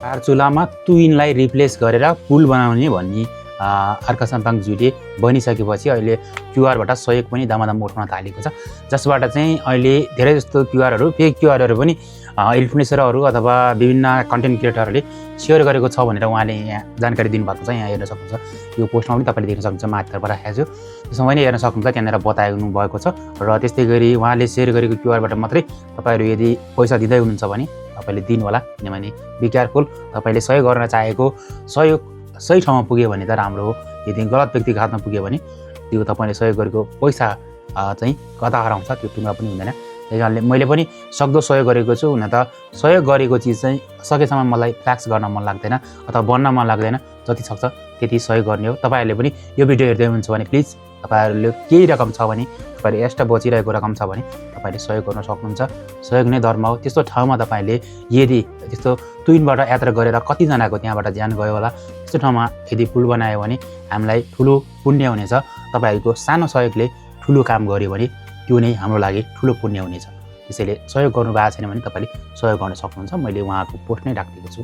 चुलामा तुइनलाई रिप्लेस गरेर पुल बनाउने भन्ने अर्का साम्पाङज्यूले बनिसकेपछि अहिले क्युआरबाट सहयोग पनि दामादाम उठाउन थालेको छ, जसबाट चाहिँ अहिले धेरै जस्तो क्युआरहरू फेक क्युआरहरू पनि इन्फ्लुएन्सरहरू अथवा विभिन्न कन्टेन्ट क्रिएटरहरूले सेयर गरेको छ भनेर उहाँले यहाँ जानकारी दिनुभएको छ। यहाँ हेर्न सक्नुहुन्छ, यो पोस्टमा पनि तपाईँले देख्न सक्नुहुन्छ, माथितर्फ राखेको छु, त्यसमा पनि हेर्न सक्नुहुन्छ, त्यहाँनिर बताउनु भएको छ। र त्यस्तै गरी उहाँले सेयर गरेको क्युआरबाट मात्रै तपाईँहरू यदि पैसा दिँदै हुनुहुन्छ भने तपाईँले दिनु होला, किनभने बी केयरफुल। तपाईँले सहयोग गर्न चाहेको सहयोग सही ठाउँमा पुग्यो भने त राम्रो हो, यदि गलत व्यक्तिको हातमा पुग्यो भने त्यो तपाईँले सहयोग गरेको पैसा चाहिँ कता हराउँछ, त्यो टुङ्गा पनि हुँदैन। त्यही कारणले मैले पनि सक्दो सहयोग गरेको छु। हुन त सहयोग गरेको चिज चाहिँ सकेसम्म मलाई फ्ल्याक्स गर्न मन लाग्दैन अथवा बन्न मन लाग्दैन, जति सक्छ त्यति सहयोग गर्ने हो। तपाईँहरूले पनि यो भिडियो हेर्दै हुनुहुन्छ भने प्लिज तपाईँहरूले केही रकम छ भने, तपाईँहरूले एक्स्ट्रा बचिरहेको रकम छ भने तपाईँले सहयोग गर्न सक्नुहुन्छ। सहयोग नै धर्म हो। त्यस्तो ठाउँमा तपाईँले यदि त्यस्तो तुइनबाट यात्रा गरेर कतिजनाको त्यहाँबाट ज्यान गयो होला, त्यस्तो ठाउँमा यदि पुल बनायो भने हामीलाई ठुलो पुण्य हुनेछ। तपाईँहरूको सानो सहयोगले ठुलो काम गर्यो भने त्यो नै हाम्रो लागि ठुलो पुण्य हुनेछ। त्यसैले सहयोग गर्नु भएको छैन भने तपाईँले सहयोग गर्न सक्नुहुन्छ। मैले उहाँको पोस्ट नै राखिदिएको छु।